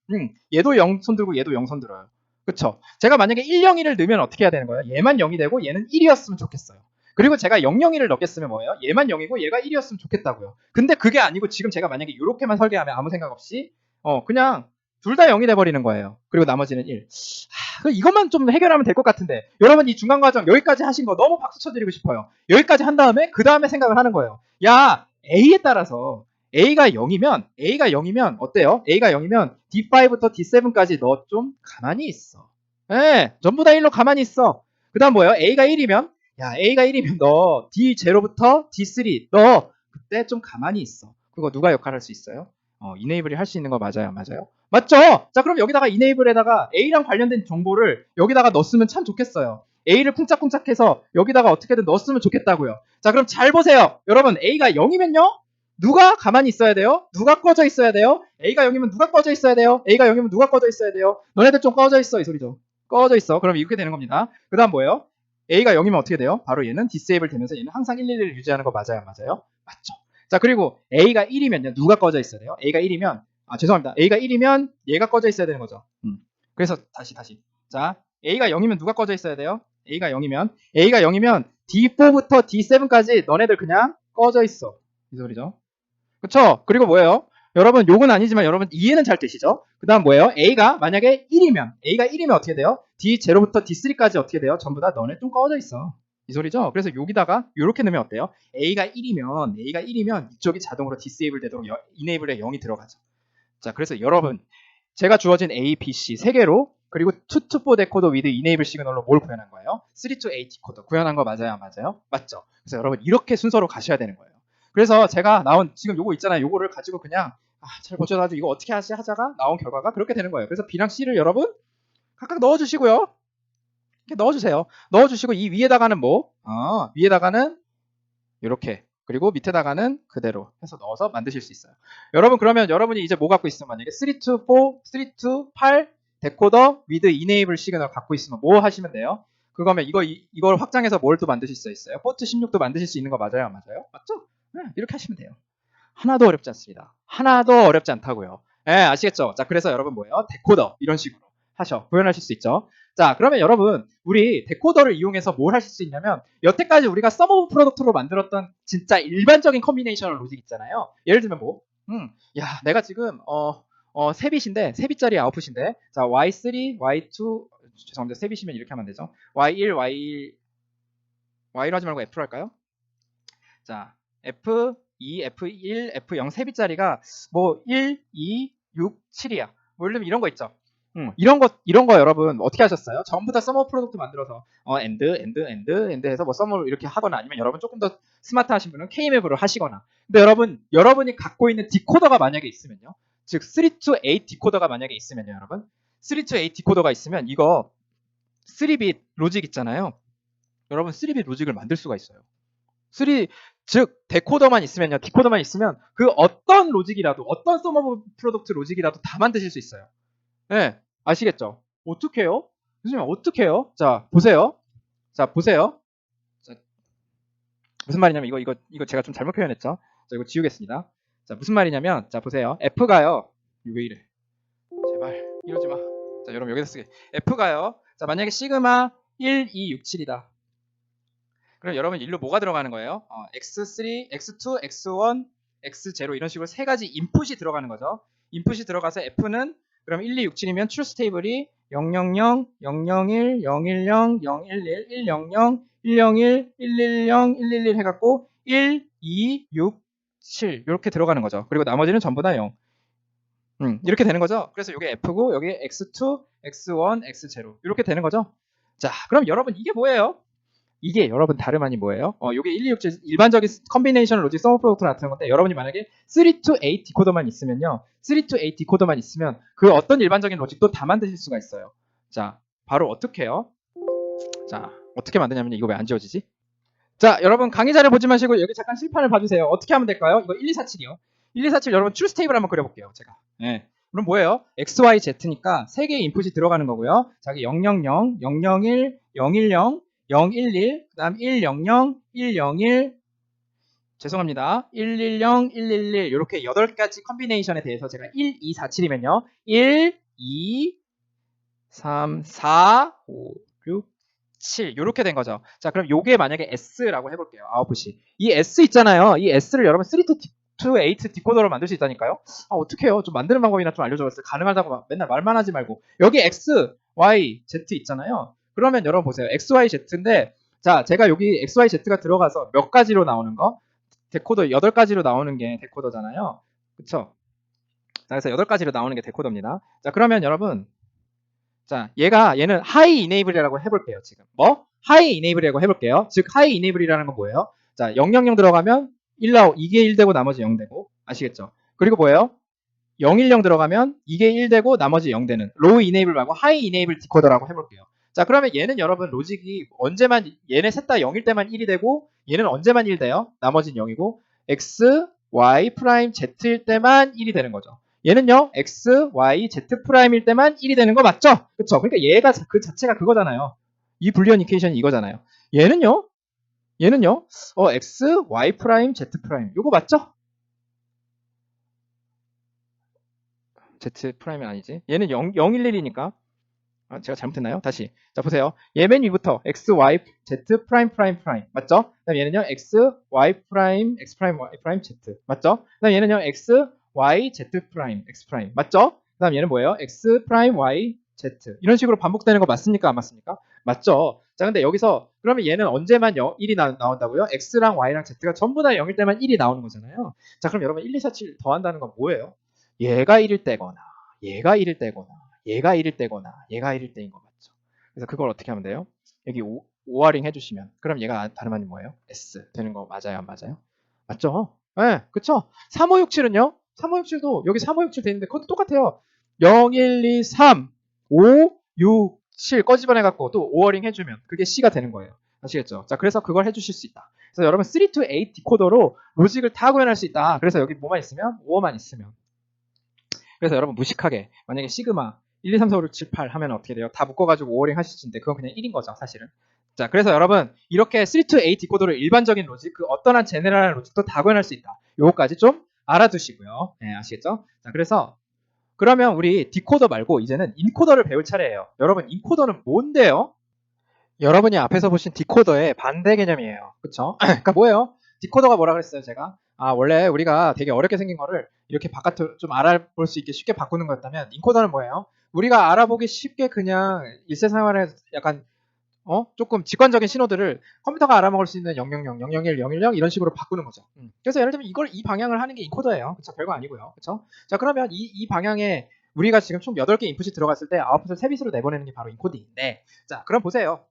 얘도 0손 들고 얘도 0손 들어요. 그쵸? 제가 만약에 101을 넣으면 어떻게 해야 되는 거예요? 얘만 0이 되고 얘는 1이었으면 좋겠어요. 그리고 제가 001을 넣겠으면 뭐예요? 얘만 0이고 얘가 1이었으면 좋겠다고요. 근데 그게 아니고 지금 제가 만약에 이렇게만 설계하면 아무 생각 없이 그냥 둘 다 0이 돼버리는 거예요. 그리고 나머지는 1. 이것만 좀 해결하면 될 것 같은데 여러분 이 중간 과정 여기까지 하신 거 너무 박수 쳐드리고 싶어요. 여기까지 한 다음에 그 다음에 생각을 하는 거예요. 야 A에 따라서 A가 0이면 어때요? A가 0이면 D5부터 D7까지 너 좀 가만히 있어. 예, 전부 다 1로 가만히 있어. 그 다음 뭐예요? A가 1이면 A가 1이면 너 D0부터 D3 너 그때 좀 가만히 있어. 그거 누가 역할할 수 있어요? 이네이블이 할 수 있는 거 맞아요? 맞아요? 맞죠? 자 그럼 여기다가 이네이블에다가 A랑 관련된 정보를 여기다가 넣었으면 참 좋겠어요. A를 쿵짝쿵짝해서 여기다가 어떻게든 넣었으면 좋겠다고요. 자 그럼 잘 보세요. 여러분 A가 0이면요? 누가 가만히 있어야 돼요? 누가 꺼져 있어야 돼요? A가 0이면 누가 꺼져 있어야 돼요? A가 0이면 누가 꺼져 있어야 돼요? 너네들 좀 꺼져 있어 이 소리죠. 꺼져 있어. 그럼 이렇게 되는 겁니다. 그 다음 뭐예요? A가 0이면 어떻게 돼요? 바로 얘는 디세이블 되면서 얘는 항상 111을 유지하는 거 맞아요? 맞아요? 맞죠. 자 그리고 A가 1이면요. 누가 꺼져 있어야 돼요? A가 1이면 죄송합니다. A가 1이면 얘가 꺼져 있어야 되는 거죠. 그래서 다시. 자 A가 0이면 누가 꺼져 있어야 돼요? A가 0이면 D4부터 D7까지 너네들 그냥 꺼져 있어. 이 소리죠. 그쵸? 그리고 뭐예요? 여러분 욕은 아니지만 여러분 이해는 잘 되시죠? 그 다음 뭐예요? A가 만약에 1이면 어떻게 돼요? D0부터 D3까지 어떻게 돼요? 전부 다 너네 좀 꺼져 있어. 이 소리죠? 그래서 여기다가 이렇게 넣으면 어때요? A가 1이면 이쪽이 자동으로 disable 되도록 enable에 0이 들어가죠. 자, 그래서 여러분 제가 주어진 A, B, C 세 개로 그리고 2 to 4 데코더 with enable 시그널로 뭘 구현한 거예요? 3 to 8 디코더 구현한 거 맞아요? 맞아요? 맞죠? 그래서 여러분 이렇게 순서로 가셔야 되는 거예요. 그래서 제가 나온 지금 요거 있잖아요. 요거를 가지고 그냥 잘 보셔가지고 이거 어떻게 하자가 나온 결과가 그렇게 되는 거예요. 그래서 B랑 C를 여러분 각각 넣어주시고요. 이렇게 넣어주세요. 넣어주시고 이 위에다가는 뭐? 위에다가는 이렇게 그리고 밑에다가는 그대로 해서 넣어서 만드실 수 있어요. 여러분 그러면 여러분이 이제 뭐 갖고 있으면 만약에 3 to 8 데코더 with enable 시그널 갖고 있으면 뭐 하시면 돼요? 그거면 이걸 확장해서 뭘 또 만드실 수 있어요? 포트 16도 만드실 수 있는 거 맞아요? 맞아요? 맞죠? 이렇게 하시면 돼요. 하나도 어렵지 않습니다. 하나도 어렵지 않다고요. 아시겠죠? 자, 그래서 여러분 뭐예요? 데코더 이런 식으로 구현하실 수 있죠. 자, 그러면 여러분 우리 데코더를 이용해서 뭘 하실 수 있냐면 여태까지 우리가 썸 오브 프로덕트로 만들었던 진짜 일반적인 컴비네이셔널 로직 있잖아요. 예를 들면 뭐 내가 지금 세 빛인데 세 빛짜리 아웃풋인데 자 y3, y2 죄송합니다. 세 빛이면 이렇게 하면 되죠. y1, y로 하지 말고 f로 할까요? 자, F2, F1, F0 세 빛짜리가 뭐 1, 2, 6, 7이야. 뭐 예를 들면 이런 거 있죠. 이런 거 여러분 어떻게 하셨어요? 전부 다 서머 프로덕트 만들어서 엔드 해서 뭐 서머를 이렇게 하거나 아니면 여러분 조금 더 스마트하신 분은 K맵으로 하시거나. 근데 여러분이 갖고 있는 디코더가 만약에 있으면요. 즉 3 to 8 디코더가 만약에 있으면요, 여러분. 3 to 8 디코더가 있으면 이거 3빛 로직 있잖아요. 여러분 3빛 로직을 만들 수가 있어요. 즉 데코더만 있으면요, 디코더만 있으면 그 어떤 로직이라도 어떤 서머 프로덕트 로직이라도 다 만드실 수 있어요. 네, 아시겠죠? 어떻게 해요? 선생님 어떻게 해요? 자 보세요. 자, 무슨 말이냐면 이거 제가 좀 잘못 표현했죠? 자, 이거 지우겠습니다. 자, 무슨 말이냐면 자 보세요. F가요. 왜 이래? 제발 이러지 마. 자, 여러분 여기다 쓰게. F가요. 자, 만약에 시그마 1, 2, 6, 7이다. 그럼 여러분 일로 뭐가 들어가는 거예요? x3, x2, x1, x0 이런 식으로 세 가지 인풋이 들어가는 거죠. 인풋이 들어가서 F는 그럼 1, 2, 6, 7이면 truth table이 000, 001, 010, 011, 100, 101, 110, 111 해갖고 1, 2, 6, 7 이렇게 들어가는 거죠. 그리고 나머지는 전부 다 0. 이렇게 되는 거죠. 그래서 이게 F고 여기 x2, x1, x0 이렇게 되는 거죠. 자, 그럼 여러분 이게 뭐예요? 이게 여러분 다름 아닌 뭐예요? 요게 1, 2, 6, 7 일반적인 컨비네이션 로직 서머 프로덕트 나타나는 건데 여러분이 만약에 3 to 8 디코더만 있으면요. 3 to 8 디코더만 있으면 그 어떤 일반적인 로직도 다 만드실 수가 있어요. 자, 바로 어떻게 해요? 자, 어떻게 만드냐면 이거 왜 안 지워지지? 자, 여러분 강의 자료 보지 마시고 여기 잠깐 실판을 봐주세요. 어떻게 하면 될까요? 이거 1, 2, 4, 7이요. 1, 2, 4, 7 여러분 truth table 한번 그려볼게요. 제가. 네. 그럼 뭐예요? x, y, z니까 3개의 인풋이 들어가는 거고요. 자기 000, 001, 010, 011, 그 다음 100, 101, 죄송합니다. 110, 111 이렇게 8가지 컨비네이션에 대해서 제가 1, 2, 4, 7이면요. 1, 2, 3, 4, 5, 6, 7 이렇게 된 거죠. 자, 그럼 요게 만약에 S라고 해볼게요. 아웃풋이. 이 S 있잖아요. 이 S를 여러분 3 to to 8 디코더를 만들 수 있다니까요. 아, 어떡해요. 좀 만드는 방법이나 좀 알려줘봤어요. 가능하다고 맨날 말만 하지 말고. 여기 X, Y, Z 있잖아요. 그러면 여러분 보세요. X, Y, Z인데 자, 제가 여기 X, Y, Z가 들어가서 몇 가지로 나오는 거? 데코더 8가지로 나오는 게 데코더잖아요. 그쵸? 자, 그래서 8가지로 나오는 게 데코더입니다. 자, 그러면 여러분 자, 얘는 하이 이네이블이라고 해볼게요. 지금 뭐? 하이 이네이블이라고 해볼게요. 즉 하이 이네이블이라는 건 뭐예요? 자, 000 들어가면 1 나오, 이게 1 되고 나머지 0 되고 아시겠죠? 그리고 뭐예요? 010 들어가면 이게 1 되고 나머지 0 되는 로우 이네이블 말고 하이 이네이블 디코더라고 해볼게요. 자, 그러면 얘는 여러분 로직이 언제만 얘네 셋 다 0일 때만 1이 되고 얘는 언제만 1 돼요? 나머지는 0이고 x, y, 프라임, z일 때만 1이 되는 거죠. 얘는요 x, y, z 프라임일 때만 1이 되는 거 맞죠? 그쵸? 그러니까 얘가 그 자체가 그거잖아요. 이 불리언 이퀘이션이 이거잖아요. 얘는요 x, y 프라임, z 프라임 요거 맞죠? z 프라임이 아니지. 얘는 011이니까 제가 잘못했나요? 다시. 자, 보세요. 얘 맨 위부터 x, y, z 프라임 프라임 프라임 맞죠? 그다음 얘는요 x, y 프라임, x 프라임, y 프라임, z 맞죠? 그다음 얘는요 x, y, z 프라임, x 프라임 맞죠? 그다음 얘는 뭐예요? x 프라임, y, z 이런 식으로 반복되는 거 맞습니까? 안 맞습니까? 맞죠? 자, 근데 여기서 그러면 얘는 언제만 1이 나온다고요? x랑 y랑 z가 전부 다 0일 때만 1이 나오는 거잖아요. 자, 그럼 여러분 1, 2, 4, 7 더한다는 건 뭐예요? 얘가 1일 때거나 얘가 1일 때거나 얘가 1일 때거나 얘가 1일 때인 거 맞죠? 그래서 그걸 어떻게 하면 돼요? 여기 오어링 해주시면 그럼 얘가 다름 아닌 뭐예요? S 되는 거 맞아요? 안 맞아요? 맞죠? 네, 그쵸? 3567은요? 3567도 여기 3567 되는데 그것도 똑같아요. 0, 1, 2, 3, 5, 6, 7 꺼집어내갖고 또 오어링 해주면 그게 C가 되는 거예요. 아시겠죠? 자, 그래서 그걸 해주실 수 있다. 그래서 여러분 3 to 8 디코더로 로직을 다 구현할 수 있다. 그래서 여기 뭐만 있으면 5어만 있으면 그래서 여러분 무식하게 만약에 시그마 1, 2, 3, 4, 5, 6, 7, 8 하면 어떻게 돼요? 다 묶어가지고 오어링 하실 수 있는데 그건 그냥 1인 거죠 사실은. 자, 그래서 여러분 이렇게 3 to 8 디코더를 일반적인 로직 그 어떤 한 제네럴한 로직도 다 구현할 수 있다. 요거까지 좀 알아두시고요. 네, 아시겠죠? 자, 그래서 그러면 우리 디코더 말고 이제는 인코더를 배울 차례예요. 여러분 인코더는 뭔데요? 여러분이 앞에서 보신 디코더의 반대 개념이에요. 그쵸? 그러니까 뭐예요? 디코더가 뭐라 그랬어요, 제가? 아, 원래 우리가 되게 어렵게 생긴 거를 이렇게 바깥으로 좀 알아볼 수 있게 쉽게 바꾸는 거였다면 인코더는 뭐예요? 우리가 알아보기 쉽게 그냥 일상생활에 약간 조금 직관적인 신호들을 컴퓨터가 알아먹을 수 있는 000, 001, 010 이런 식으로 바꾸는 거죠. 그래서 예를 들면 이 방향을 하는 게 인코더예요. 그쵸? 별거 아니고요. 그쵸? 자, 그러면 이 방향에 우리가 지금 총 8개 인풋이 들어갔을 때 아웃풋을 3빛으로 내보내는 게 바로 인코딩인데 자, 그럼 보세요.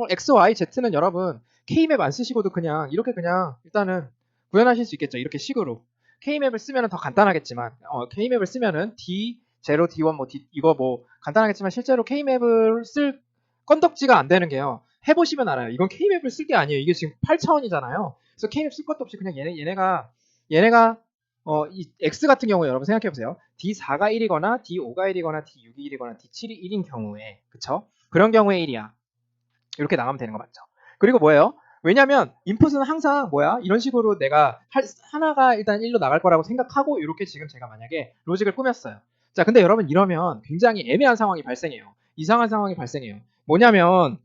X, Y, Z는 여러분 K맵 안 쓰시고도 그냥 이렇게 그냥 일단은 구현하실 수 있겠죠. 이렇게 식으로. K맵을 쓰면은 더 간단하겠지만 K맵을 쓰면은 D0, D1 뭐 이거 뭐 간단하겠지만 실제로 K맵을 쓸 건덕지가 안 되는 게요. 해보시면 알아요. 이건 K맵을 쓸 게 아니에요. 이게 지금 8차원이잖아요. 그래서 K맵 쓸 것도 없이 그냥 얘네가 이 X 같은 경우에 여러분 생각해보세요. D4가 1이거나 D5가 1이거나 D6이 1이거나 D7이 1인 경우에 그쵸? 그런 경우에 1이야. 이렇게 나가면 되는 거 맞죠? 그리고 뭐예요? 왜냐면 인풋은 항상 뭐야? 이런 식으로 내가 하나가 일단 1로 나갈 거라고 생각하고 이렇게 지금 제가 만약에 로직을 꾸몄어요. 자, 근데 여러분 이러면 굉장히 애매한 상황이 발생해요. 이상한 상황이 발생해요. 뭐냐면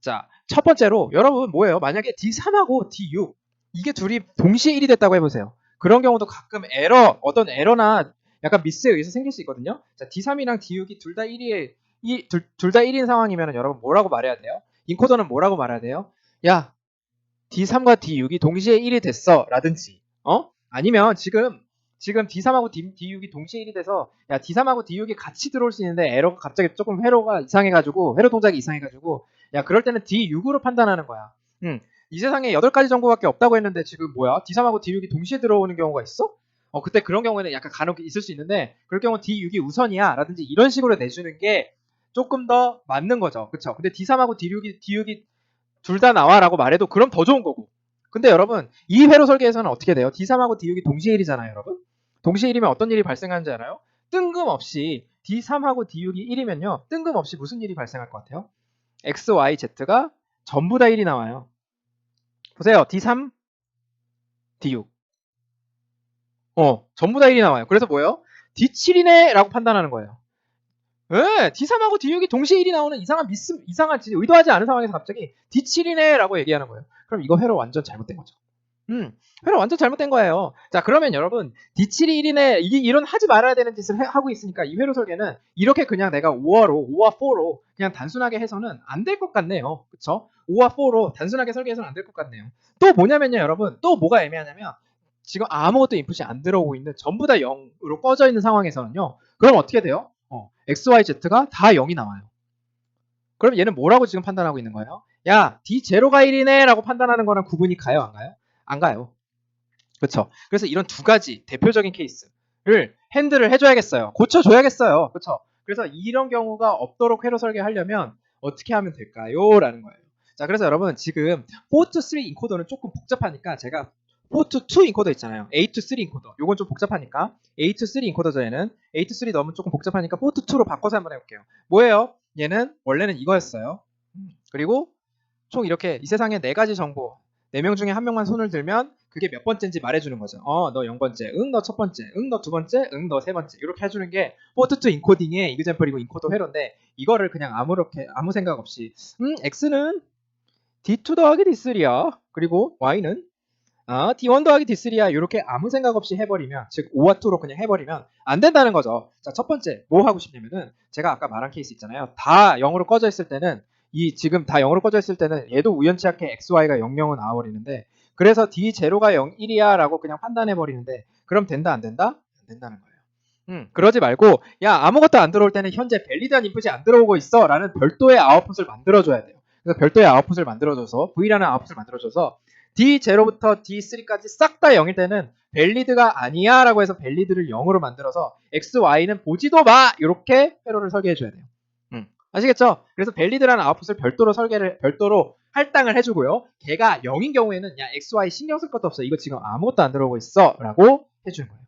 자, 첫 번째로 여러분 뭐예요? 만약에 D3하고 D6 이게 둘이 동시에 1이 됐다고 해보세요. 그런 경우도 가끔 어떤 에러나 약간 미스에 의해서 생길 수 있거든요. 자, D3이랑 D6이 둘 다 1이 둘 다 1인 상황이면 여러분 뭐라고 말해야 돼요? 인코더는 뭐라고 말해야 돼요? 야, D3과 D6이 동시에 1이 됐어 라든지 아니면 지금 D3하고 D6이 동시에 1이 돼서 야, D3하고 D6이 같이 들어올 수 있는데 에러가 갑자기 조금 회로 동작이 이상해가지고 야, 그럴 때는 D6으로 판단하는 거야. 이 세상에 8가지 정보밖에 없다고 했는데 지금 뭐야? D3하고 D6이 동시에 들어오는 경우가 있어? 그때 그런 경우에는 약간 간혹 있을 수 있는데 그럴 경우 D6이 우선이야 라든지 이런 식으로 내주는 게 조금 더 맞는 거죠. 그쵸? 근데 D3하고 D6이 둘 다 나와라고 말해도 그럼 더 좋은 거고. 근데 여러분 이 회로 설계에서는 어떻게 돼요? D3하고 D6이 동시에 1이잖아요, 여러분. 동시에 1이면 어떤 일이 발생하는지 알아요? 뜬금없이 D3하고 D6이 1이면요. 뜬금없이 무슨 일이 발생할 것 같아요? X, Y, Z가 전부 다 1이 나와요. 보세요. D3, D6. 전부 다 1이 나와요. 그래서 뭐예요? D7이네 라고 판단하는 거예요. 네, D3하고 D6이 동시에 1이 나오는 이상한 의도하지 않은 상황에서 갑자기 D7이네 라고 얘기하는 거예요. 그럼 이거 회로 완전 잘못된 거죠. 회로 완전 잘못된 거예요. 자, 그러면 여러분, D7이 1이네, 이런 하지 말아야 되는 짓을 하고 있으니까 이 회로 설계는 이렇게 그냥 내가 5와 4로 그냥 단순하게 해서는 안 될 것 같네요. 그쵸? 5와 4로 단순하게 설계해서는 안 될 것 같네요. 또 뭐냐면요, 여러분, 또 뭐가 애매하냐면, 지금 아무것도 인풋이 안 들어오고 있는, 전부 다 0으로 꺼져 있는 상황에서는요, 그럼 어떻게 돼요? X, Y, Z가 다 0이 나와요. 그럼 얘는 뭐라고 지금 판단하고 있는 거예요? 야, D0가 1이네 라고 판단하는 거랑 구분이 가요, 안 가요? 안 가요. 그렇죠. 그래서 이런 두 가지 대표적인 케이스를 핸들을 해줘야겠어요. 고쳐줘야겠어요. 그렇죠. 그래서 이런 경우가 없도록 회로 설계하려면 어떻게 하면 될까요? 라는 거예요. 자, 그래서 여러분 지금 4 to 3 인코더는 조금 복잡하니까 제가 4 to 2 인코더 있잖아요. A to 3 인코더. 요건 좀 복잡하니까 A to 3 인코더 전에는 A to 3 넣으면 조금 복잡하니까 4 to 2로 바꿔서 한번 해볼게요. 뭐예요? 얘는 원래는 이거였어요. 그리고 총 이렇게 이 세상에 4가지 정보 4명 중에 1명만 손을 들면 그게 몇 번째인지 말해주는 거죠. 너 0번째, 너 첫 번째, 너 두 번째, 너 세 번째 이렇게 해주는 게 포트2 인코딩의 이그젠플이고 인코더 회로인데 이거를 그냥 아무 생각 없이 X는 D2 더하기 D3야. 그리고 Y는 D1 더하기 D3야. 이렇게 아무 생각 없이 해버리면 즉 5와 2로 그냥 해버리면 안 된다는 거죠. 자, 첫 번째 뭐 하고 싶냐면은 제가 아까 말한 케이스 있잖아요. 다 0으로 꺼져 있을 때는 지금 다 0으로 꺼져 있을 때는 얘도 우연치 않게 XY가 00은 나와버리는데 그래서 D0가 0, 1이야 라고 그냥 판단해버리는데 그럼 된다 안 된다? 안 된다는 거예요. 그러지 말고 야 아무것도 안 들어올 때는 현재 밸리드한 인풋이 안 들어오고 있어 라는 별도의 아웃풋을 만들어줘야 돼요. 그래서 별도의 아웃풋을 만들어줘서 V라는 아웃풋을 만들어줘서 D0부터 D3까지 싹 다 0일 때는 밸리드가 아니야 라고 해서 밸리드를 0으로 만들어서 X, Y는 보지도 마! 이렇게 회로를 설계해줘야 돼요. 아시겠죠? 그래서 밸리드라는 아웃풋을 별도로 할당을 해주고요. 걔가 0인 경우에는 야 X, Y 신경 쓸 것도 없어. 이거 지금 아무것도 안 들어오고 있어. 라고 해주는 거예요.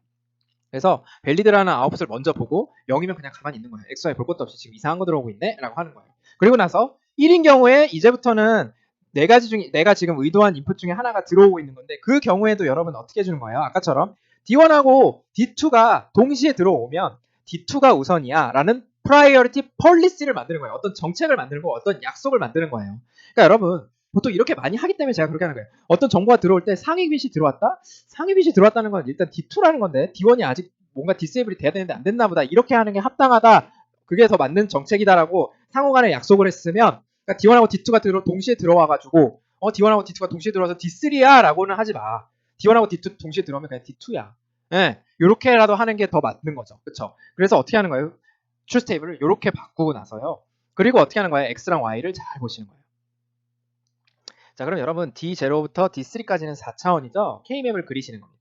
그래서 밸리드라는 아웃풋을 먼저 보고 0이면 그냥 가만히 있는 거예요. X, Y 볼 것도 없이 지금 이상한 거 들어오고 있네? 라고 하는 거예요. 그리고 나서 1인 경우에 이제부터는 4가지 중에 내가 지금 의도한 인풋 중에 하나가 들어오고 있는 건데 그 경우에도 여러분 어떻게 해주는 거예요? 아까처럼 D1하고 D2가 동시에 들어오면 D2가 우선이야 라는 프라이어리티 폴리시를 만드는 거예요. 어떤 정책을 만드는 거, 어떤 약속을 만드는 거예요. 그러니까 여러분 보통 이렇게 많이 하기 때문에 제가 그렇게 하는 거예요. 어떤 정보가 들어올 때 상위 빛이 들어왔다? 상위 빛이 들어왔다는 건 일단 D2라는 건데 D1이 아직 뭔가 디세이블이 돼야 되는데 안 됐나 보다. 이렇게 하는 게 합당하다. 그게 더 맞는 정책이다라고 상호간에 약속을 했으면 그러니까 D1하고 D2가 동시에 들어와가지고 D1하고 D2가 동시에 들어와서 D3야 라고는 하지 마. D1하고 D2 동시에 들어오면 그냥 D2야. 예, 요렇게라도 하는 게 더 맞는 거죠. 그쵸? 그래서 어떻게 하는 거예요? truth table을 요렇게 바꾸고 나서요. 그리고 어떻게 하는 거예요? X랑 Y를 잘 보시는 거예요. 자, 그럼 여러분 D0부터 D3까지는 4차원이죠? K맵을 그리시는 겁니다.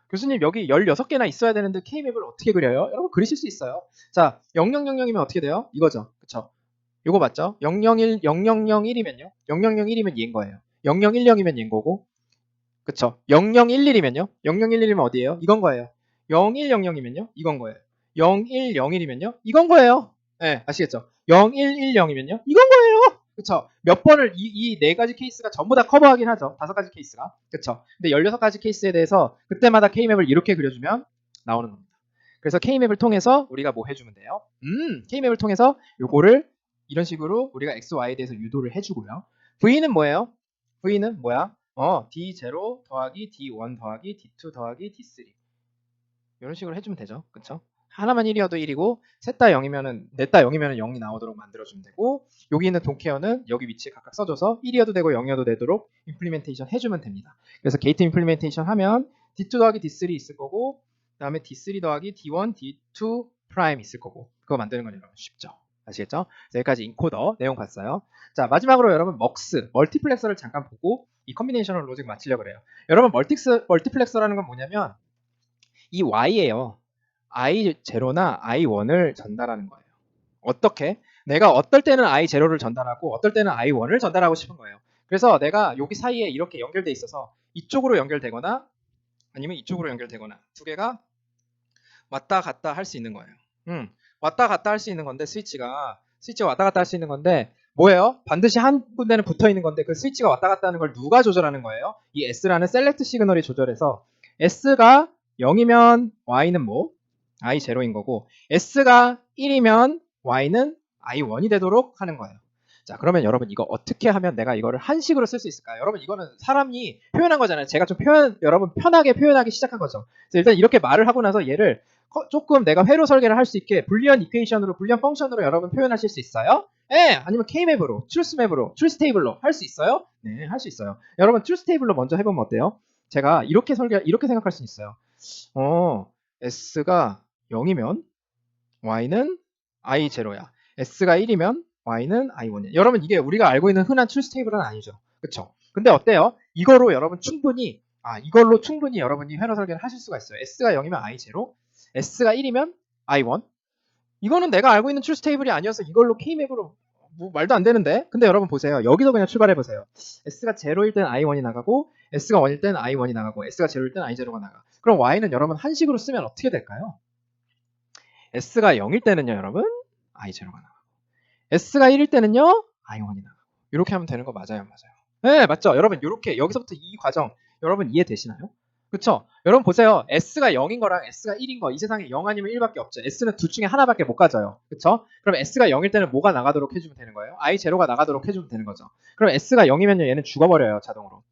교수님 여기 16개나 있어야 되는데 K맵을 어떻게 그려요? 여러분 그리실 수 있어요. 자, 0000이면 어떻게 돼요? 이거죠. 그쵸? 요거 맞죠? 001, 0001이면요? 0001이면 얘인 거예요. 0010이면 얘인 거고 그쵸? 0011이면요? 0011이면 어디예요? 이건 거예요. 0100이면요? 이건 거예요. 0101이면요? 이건 거예요. 네, 아시겠죠? 0110이면요? 이건 거예요. 그쵸? 몇 번을 이 4가지 케이스가 전부 다 커버하긴 하죠. 5가지 케이스가. 그쵸? 근데 16가지 케이스에 대해서 그때마다 K맵을 이렇게 그려주면 나오는 겁니다. 그래서 K맵을 통해서 우리가 뭐 해주면 돼요? K맵을 통해서 요거를 이런 식으로 우리가 X, Y에 대해서 유도를 해주고요. V는 뭐예요? V는 뭐야? D0 더하기 D1 더하기 D2 더하기 D3 이런 식으로 해주면 되죠. 그쵸? 하나만 1이어도 1이고 셋 다 0이면은 넷 다 0이면은 0이 나오도록 만들어주면 되고 여기 있는 동케어는 여기 위치에 각각 써줘서 1이어도 되고 0이어도 되도록 임플리멘테이션 해주면 됩니다. 그래서 게이트 임플리멘테이션 하면 D2 더하기 D3 있을 거고 그 다음에 D3 더하기 D1, D2 프라임 있을 거고 그거 만드는 건 여러분 쉽죠. 아시겠죠? 여기까지 인코더 내용 봤어요. 자, 마지막으로 여러분 먹스, 멀티플렉서를 잠깐 보고 이 컨비네이셔널 로직 마치려고 그래요. 여러분 멀티플렉서라는 건 뭐냐면 이 Y예요. I0나 I1을 전달하는 거예요. 어떻게? 내가 어떨 때는 I0를 전달하고 어떨 때는 I1을 전달하고 싶은 거예요. 그래서 내가 여기 사이에 이렇게 연결돼 있어서 이쪽으로 연결되거나 아니면 이쪽으로 연결되거나 두 개가 왔다 갔다 할 수 있는 거예요. 왔다 갔다 할 수 있는 건데 스위치가 왔다 갔다 할 수 있는 건데 뭐예요? 반드시 한 군데는 붙어 있는 건데 그 스위치가 왔다 갔다 하는 걸 누가 조절하는 거예요? 이 S라는 셀렉트 시그널이 조절해서 S가 0이면 Y는 뭐? I0인 거고 S가 1이면 Y는 I1이 되도록 하는 거예요. 자, 그러면 여러분 이거 어떻게 하면 내가 이거를 한식으로 쓸 수 있을까요? 여러분 이거는 사람이 표현한 거잖아요. 제가 좀 여러분 편하게 표현하기 시작한 거죠. 그래서 일단 이렇게 말을 하고 나서 얘를 조금 내가 회로 설계를 할 수 있게 불리언 이퀘이션으로, 불리언 펑션으로 여러분 표현하실 수 있어요? 네, 아니면 K맵으로, 트루스맵으로, 트루스테이블로 할 수 있어요? 네, 할 수 있어요. 여러분 트루스테이블로 먼저 해보면 어때요? 제가 이렇게 생각할 수 있어요. S가 0이면 Y는 I0야. S가 1이면 Y는 I1이야. 여러분 이게 우리가 알고 있는 흔한 트루스테이블은 아니죠. 그쵸? 근데 어때요? 이걸로 여러분 이걸로 충분히 여러분이 회로 설계를 하실 수가 있어요. S가 0이면 I0, S가 1이면 I1. 이거는 내가 알고 있는 트루스테이블이 아니어서 이걸로 K맵으로 뭐 말도 안 되는데. 근데 여러분 보세요. 여기서 그냥 출발해 보세요. S가 0일 땐 I1이 나가고, S가 1일 땐 I1이 나가고, S가 0일 땐 I0가 나가. 그럼 Y는 여러분 한식으로 쓰면 어떻게 될까요? S가 0일 때는요, 여러분 I0가 나가고, S가 1일 때는요 I1이 나가고. 이렇게 하면 되는 거 맞아요, 맞아요? 네, 맞죠? 여러분 이렇게 여기서부터 이 과정 여러분 이해되시나요? 그쵸? 여러분 보세요. S가 0인 거랑 S가 1인 거, 이 세상에 0 아니면 1밖에 없죠. S는 둘 중에 하나밖에 못 가져요. 그쵸? 그럼 S가 0일 때는 뭐가 나가도록 해주면 되는 거예요? I0가 나가도록 해주면 되는 거죠. 그럼 S가 0이면 얘는 죽어버려요, 자동으로.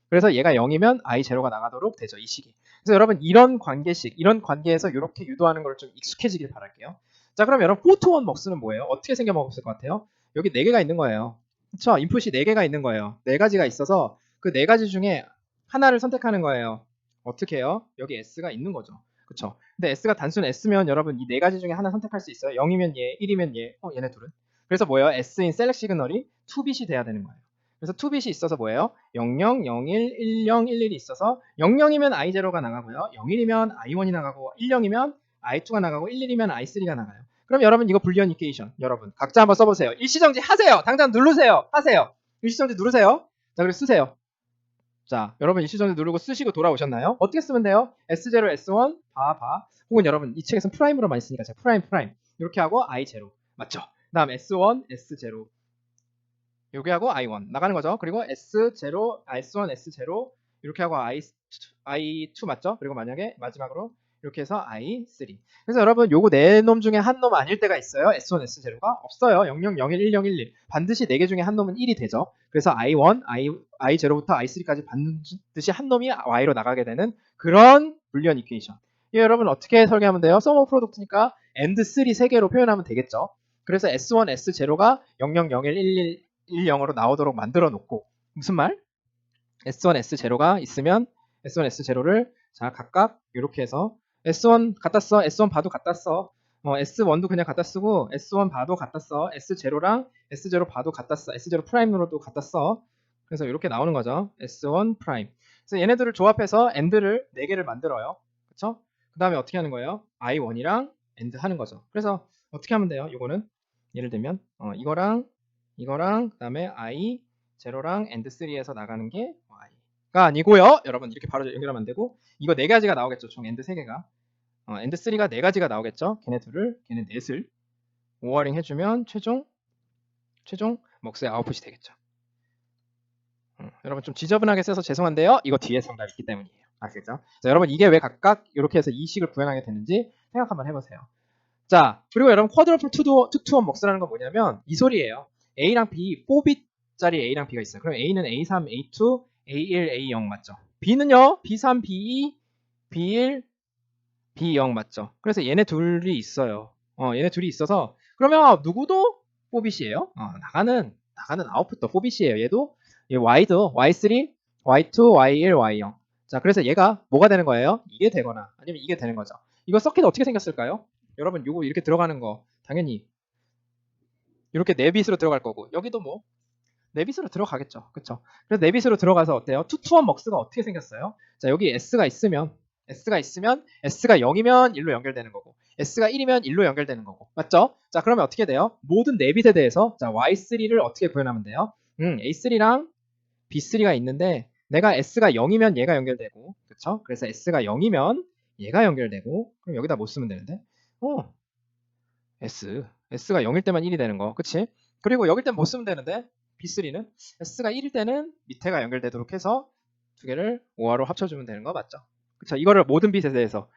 그래서 얘가 0이면 I0가 나가도록 되죠, 이 식이. 그래서 여러분 이런 관계식, 이런 관계에서 이렇게 유도하는 걸 좀 익숙해지길 바랄게요. 자, 그럼 여러분 4to1 먹스는 뭐예요? 어떻게 생겨먹었을 것 같아요? 여기 4개가 있는 거예요. 그쵸? 인풋이 4개가 있는 거예요. 4가지가 있어서 그 4가지 중에 하나를 선택하는 거예요. 어떻게 해요? 여기 S가 있는 거죠. 그쵸? 근데 S가 단순 S면 여러분 이 4가지 중에 하나 선택할 수 있어요. 0이면 얘, 1이면 얘, 얘네 둘은. 그래서 뭐예요? S인 셀렉 시그널이 2bit이 돼야 되는 거예요. 그래서 2bit이 있어서 뭐예요? 00, 01, 10, 11이 있어서 00이면 I0가 나가고요. 01이면 I1이 나가고, 10이면 I2가 나가고, 11이면 I3가 나가요. 그럼 여러분 이거 불리언 이퀘이션 여러분 각자 한번 써보세요. 일시정지 하세요. 당장 누르세요. 하세요. 일시정지 누르세요. 자, 그리고 쓰세요. 자, 여러분 일시정지 누르고 쓰시고 돌아오셨나요? 어떻게 쓰면 돼요? S0, S1, 혹은 여러분 이 책에서는 프라임으로 많이 쓰니까 제가 프라임 이렇게 하고 I0 맞죠? 그 다음 S1, S0 여기 하고 I1 나가는 거죠. 그리고 S0, S1, S0 이렇게 하고 I2 맞죠? 그리고 만약에 마지막으로 이렇게 해서 I3. 그래서 여러분 요거 4놈 중에 한 놈 아닐 때가 있어요. S1, S0가 없어요. 00, 01, 10, 11 반드시 4개 중에 한 놈은 1이 되죠. 그래서 I1, I0부터 I3까지 반드시 한 놈이 Y로 나가게 되는 그런 불리언 이퀘이션. 이 여러분 어떻게 설계하면 돼요? 서머 프로덕트니까 AND 3 3개로 표현하면 되겠죠. 그래서 S1, S0가 00, 01, 11 10으로 나오도록 만들어 놓고 무슨 말? S1, S0가 있으면 S1, S0를 자 각각 이렇게 해서 S1 갖다 써, S1 봐도 갖다 써, S1도 그냥 갖다 쓰고 S1 봐도 갖다 써, S0랑 S0 봐도 갖다 써, S0 프라임으로도 갖다 써. 그래서 이렇게 나오는 거죠. S1 프라임. 그래서 얘네들을 조합해서 AND를 4개를 만들어요. 그쵸? 그 다음에 어떻게 하는 거예요? I1이랑 AND 하는 거죠. 그래서 어떻게 하면 돼요? 이거는 예를 들면 이거랑 그다음에 I0랑 AND3에서 나가는 게 Y가 아니고요. 여러분 이렇게 바로 연결하면 안 되고 이거 4가지가 나오겠죠. 총 AND 3개가. AND3가 4가지가 나오겠죠. 걔네 넷을 오어링 해주면 최종 먹스의 아웃풋이 되겠죠. 여러분 좀 지저분하게 써서 죄송한데요. 이거 뒤에 정답이 있기 때문이에요. 아시겠죠? 자, 여러분 이게 왜 각각 이렇게 해서 이 식을 구현하게 되는지 생각 한번 해보세요. 자, 그리고 여러분 쿼드러플 투투원 먹스라는 건 뭐냐면 이 소리예요. A랑 B, 4bit짜리 A랑 B가 있어요. 그럼 A는 A3, A2, A1, A0 맞죠? B는요, B3, B2, B1, B0 맞죠? 그래서 얘네 둘이 있어요. 얘네 둘이 있어서 그러면 누구도 4bit이에요. 나가는 아웃풋도 4bit이에요. 얘 Y도 Y3, Y2, Y1, Y0. 자, 그래서 얘가 뭐가 되는 거예요? 이게 되거나 아니면 이게 되는 거죠. 이거 서킷 어떻게 생겼을까요? 여러분 요거 이렇게 들어가는 거 당연히 이렇게 4bit으로 들어갈 거고 여기도 뭐 4bit으로 들어가겠죠. 그쵸? 그래서 4bit으로 들어가서 어때요? 투투원 먹스가 어떻게 생겼어요? 자, 여기 S가 있으면 S가 0이면 1로 연결되는 거고 S가 1이면 1로 연결되는 거고 맞죠? 자, 그러면 어떻게 돼요? 모든 4bit에 대해서 자 Y3를 어떻게 구현하면 돼요? A3랑 B3가 있는데 내가 S가 0이면 얘가 연결되고 그쵸? 그래서 S가 0이면 얘가 연결되고 그럼 여기다 못 쓰면 되는데 S가 0일 때만 1이 되는 거 그치? 그리고 여길 땐 못 쓰면 되는데 B3는 S가 1일 때는 밑에가 연결되도록 해서 두 개를 5화로 합쳐주면 되는 거 맞죠? 그쵸? 이거를 모든 빛에 대해서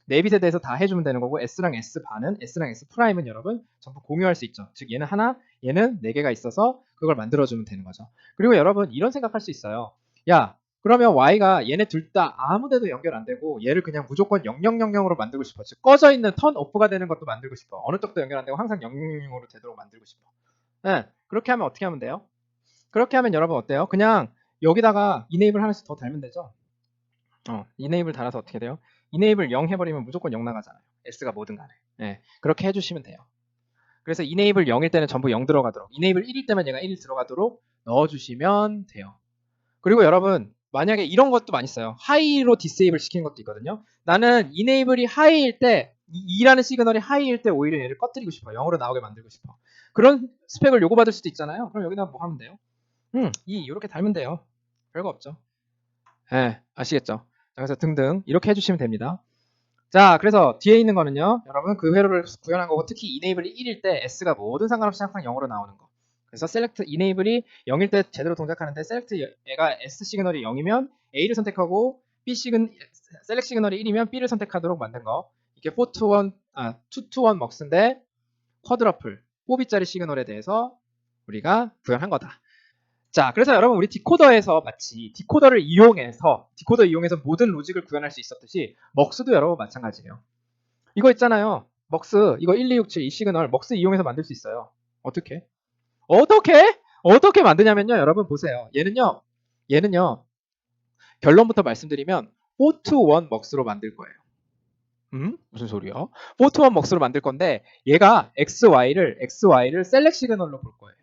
네빗에 대해서 다 해주면 되는 거고 S랑 S 반은 S랑 S 프라임은 여러분 전부 공유할 수 있죠. 즉 얘는 하나, 얘는 4개가 있어서 그걸 만들어주면 되는 거죠. 그리고 여러분 이런 생각할 수 있어요. 야 그러면 Y가 얘네 둘 다 아무데도 연결 안 되고 얘를 그냥 무조건 0000으로 만들고 싶어. 즉 꺼져 있는 턴 오프가 되는 것도 만들고 싶어. 어느 쪽도 연결 안 되고 항상 0000으로 되도록 만들고 싶어. 네, 그렇게 하면 어떻게 하면 돼요? 그렇게 하면 여러분 어때요? 그냥 여기다가 이네이블 하나씩 더 달면 되죠. 이네이블 달아서 어떻게 돼요? 이네이블 0 해버리면 무조건 0 나가잖아요. S가 뭐든 간에. 네, 그렇게 해주시면 돼요. 그래서 이네이블 0일 때는 전부 0 들어가도록, 이네이블 1일 때만 얘가 1 들어가도록 넣어주시면 돼요. 그리고 여러분 만약에 이런 것도 많이 써요. 하이로 디세이블 시키는 것도 있거든요. 나는 이네이블이 하이일 때 2라는 시그널이 하이일 때 오히려 얘를 꺼뜨리고 싶어. 0으로 나오게 만들고 싶어. 그런 스펙을 요구받을 수도 있잖아요. 그럼 여기다 뭐 하면 돼요? 이렇게 달면 돼요. 별거 없죠. 예, 아시겠죠? 자, 그래서 등등 이렇게 해주시면 됩니다. 자, 그래서 뒤에 있는 거는요. 여러분 그 회로를 구현한 거고 특히 이네이블이 1일 때 S가 뭐든 상관없이 항상 0으로 나오는 거. 그래서 셀렉트 이네이블이 0일 때 제대로 동작하는데 셀렉트 얘가 S 시그널이 0이면 A를 선택하고 셀렉트 시그널이 1이면 B를 선택하도록 만든 거. 이게 2 to 1 먹스인데 쿼드러플 4빗짜리 시그널에 대해서 우리가 구현한 거다. 자, 그래서 여러분 우리 디코더에서 마치 디코더 이용해서 모든 로직을 구현할 수 있었듯이 먹스도 여러분 마찬가지예요. 이거 있잖아요. 먹스 이거 1267 이 시그널 먹스 이용해서 만들 수 있어요. 어떻게? 어떻게 만드냐면요. 여러분 보세요. 얘는요. 결론부터 말씀드리면 4 to 1 먹스로 만들 거예요. 무슨 소리야? 4 to 1 먹스로 만들 건데 얘가 XY를 셀렉 시그널로 볼 거예요.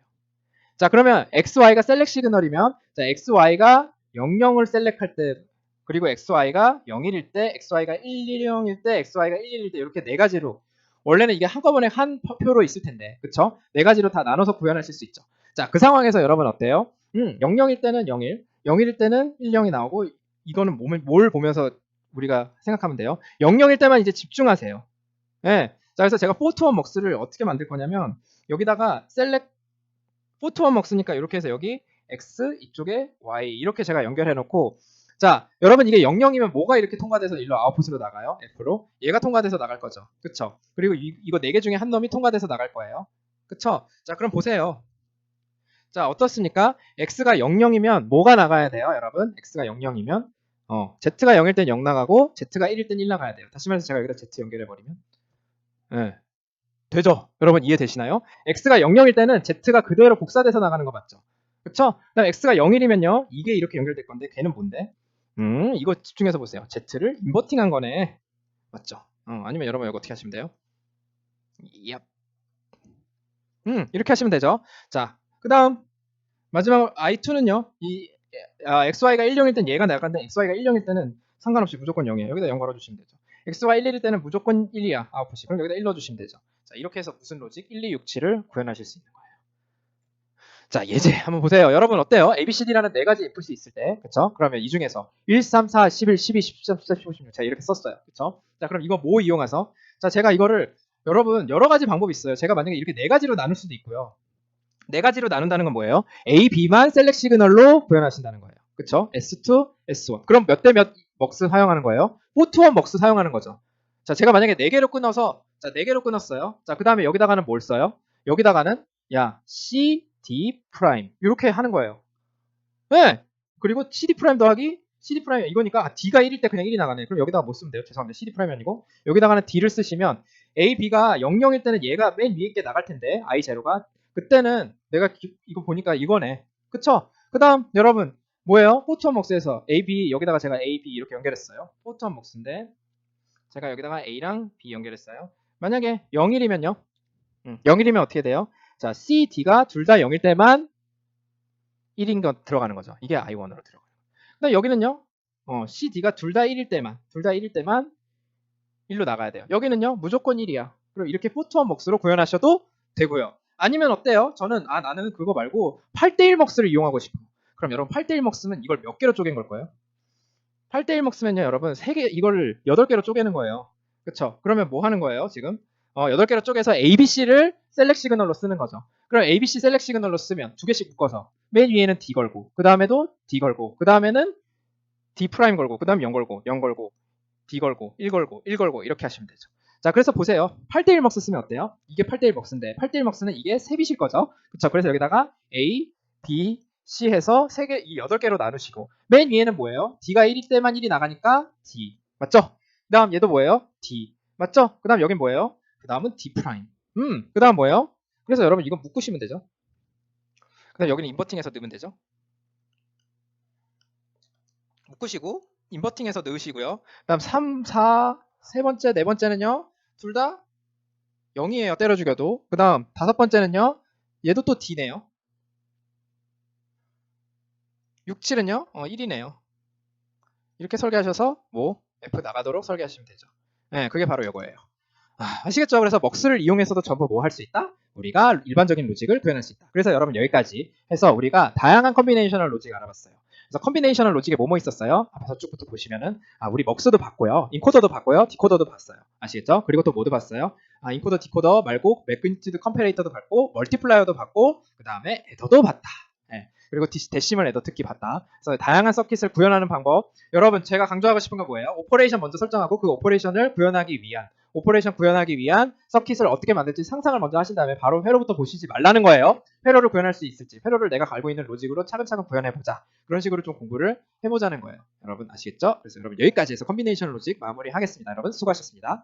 자, 그러면 XY가 셀렉 시그널이면 자, XY가 00을 셀렉할 때 그리고 XY가 01일 때, XY가 110일 때, XY가 111일 때 이렇게 네 가지로 원래는 이게 한꺼번에 한 표로 있을 텐데 그쵸? 네 가지로 다 나눠서 구현하실 수 있죠. 자, 그 상황에서 여러분 어때요? 00일 때는 01, 01일 때는 10이 나오고 이거는 뭘 보면서 우리가 생각하면 돼요? 00일 때만 이제 집중하세요. 네. 자, 그래서 제가 4 to 1 먹스를 어떻게 만들 거냐면 여기다가 셀렉 4 to 1 먹스니까 이렇게 해서 여기 X 이쪽에 Y 이렇게 제가 연결해 놓고 자 여러분 이게 00이면 뭐가 이렇게 통과돼서 일로 아웃풋으로 나가요? F로 얘가 통과돼서 나갈 거죠. 그쵸? 그리고 이거 4개 중에 한 놈이 통과돼서 나갈 거예요. 그쵸? 자 그럼 보세요. 자 어떻습니까? X가 00이면 뭐가 나가야 돼요 여러분? X가 00이면 Z가 0일 땐 0 나가고 Z가 1일 땐 1 나가야 돼요. 다시 말해서 제가 여기다 Z 연결해버리면 네. 되죠? 여러분 이해되시나요? X가 00일 때는 Z가 그대로 복사돼서 나가는 거 맞죠? 그쵸? 그다음 X가 01이면요. 이게 이렇게 연결될 건데 걔는 뭔데? 이거 집중해서 보세요. Z를 인버팅한 거네. 맞죠? 아니면 여러분 이거 어떻게 하시면 돼요? 얍. 이렇게 하시면 되죠. 자, 그 다음 마지막 I2는요. XY가 10일 땐 얘가 나간데 XY가 10일 때는 상관없이 무조건 0이에요. 여기다 0 걸어주시면 되죠. X가 11일 때는 무조건 1이야. 아웃풋이. 그럼 여기다 1 넣어주시면 되죠. 자, 이렇게 해서 무슨 로직? 1267을 구현하실 수 있는 거예요. 자, 예제 한번 보세요. 여러분 어때요? ABCD라는 4가지 인풋이 있을 때, 그쵸? 그러면 이 중에서 1, 3, 4, 11, 12, 13, 14, 15, 16. 자, 이렇게 썼어요. 그쵸? 자, 그럼 이거 뭐 이용해서? 자, 제가 이거를 여러분 여러 가지 방법이 있어요. 제가 만약에 이렇게 4가지로 나눌 수도 있고요. 4가지로 나눈다는 건 뭐예요? A, B만 셀렉 시그널로 구현하신다는 거예요. 그쵸? S2, S1. 그럼 몇 대 몇 먹스 사용하는 거예요? 4 to 1 먹스 사용하는 거죠. 자, 제가 만약에 4개로 끊어서, 자, 4개로 끊었어요. 자, 그 다음에 여기다가는 뭘 써요? 여기다가는, C, D 프라임. 이렇게 하는 거예요. 네! 그리고 CD 프라임 더하기, CD 프라임 이거니까, D가 1일 때 그냥 1이 나가네. 그럼 여기다가 뭐 쓰면 돼요? 죄송합니다. CD 프라임이 아니고. 여기다가는 D를 쓰시면, A, B가 00일 때는 얘가 맨 위에 게 나갈 텐데, I 제로가. 그때는 내가 이거 보니까 이거네. 그쵸? 그 다음 여러분 뭐예요? 포트원 먹스에서 A, B 여기다가 제가 A, B 이렇게 연결했어요. 포트원 먹스인데 제가 여기다가 A랑 B 연결했어요. 만약에 0일이면요. 0일이면 어떻게 돼요? 자, C, D가 둘 다 0일 때만 1인 거 들어가는 거죠. 이게 I1으로 들어가요. 근데 여기는요. C, D가 둘 다 1일 때만 1로 나가야 돼요. 여기는요. 무조건 1이야. 그럼 이렇게 포트원 먹스로 구현하셔도 되고요. 아니면 어때요? 나는 그거 말고 8대1 먹스를 이용하고 싶어. 그럼 여러분 8대1 먹스면 이걸 몇 개로 쪼갠 걸 거예요? 8대1 먹스면요 여러분 3개 이거를 8개로 쪼개는 거예요. 그쵸? 그러면 뭐 하는 거예요 지금? 8개로 쪼개서 ABC를 셀렉 시그널로 쓰는 거죠. 그럼 ABC 셀렉 시그널로 쓰면 2개씩 묶어서 맨 위에는 D 걸고 그 다음에도 D 걸고 그 다음에는 D 프라임 걸고 그 다음 0 걸고 0 걸고 D 걸고 1 걸고 1 걸고 이렇게 하시면 되죠. 자, 그래서 보세요. 8대1 먹스 쓰면 어때요? 이게 8대1 먹스인데 8대1 먹스는 이게 3빛일 거죠. 그쵸? 그래서 여기다가 A, B, C 해서 3개, 이 8개로 나누시고 맨 위에는 뭐예요? D가 1일 때만 1이 나가니까 D. 맞죠? 그 다음 얘도 뭐예요? D. 맞죠? 그 다음 여긴 뭐예요? 그 다음은 D 프라임. 그 다음 뭐예요? 그래서 여러분 이건 묶으시면 되죠. 그 다음 여기는 인버팅해서 넣으면 되죠. 묶으시고 인버팅해서 넣으시고요. 그 다음 3, 4, 세 번째, 네 번째는요. 둘 다 0이에요. 때려 죽여도. 그 다음 다섯 번째는요. 얘도 또 D네요. 6, 7은요. 1이네요. 이렇게 설계하셔서 뭐 F 나가도록 설계하시면 되죠. 네, 그게 바로 이거예요. 아시겠죠? 그래서 먹스를 이용해서도 전부 뭐 할 수 있다? 우리가 일반적인 로직을 구현할 수 있다. 그래서 여러분 여기까지 해서 우리가 다양한 컨비네이셔널 로직 알아봤어요. 그래서 컨비네이셔널 로직에 뭐뭐 있었어요? 앞에서 쭉부터 보시면은 우리 먹스도 봤고요. 인코더도 봤고요. 디코더도 봤어요. 아시겠죠? 그리고 또 뭐도 봤어요? 인코더, 디코더 말고 매그니튜드 컴패레이터도 봤고 멀티플라이어도 봤고 그 다음에 에더도 봤다. 네. 그리고 데시멀 에더 특히 봤다. 그래서 다양한 서킷을 구현하는 방법. 여러분 제가 강조하고 싶은 건 뭐예요? 오퍼레이션 먼저 설정하고 그 오퍼레이션을 구현하기 위한 서킷을 어떻게 만들지 상상을 먼저 하신 다음에 바로 회로부터 보시지 말라는 거예요. 회로를 구현할 수 있을지, 회로를 내가 갈고 있는 로직으로 차근차근 구현해보자. 그런 식으로 좀 공부를 해보자는 거예요. 여러분 아시겠죠? 그래서 여러분 여기까지 해서 컨비네이션 로직 마무리하겠습니다. 여러분 수고하셨습니다.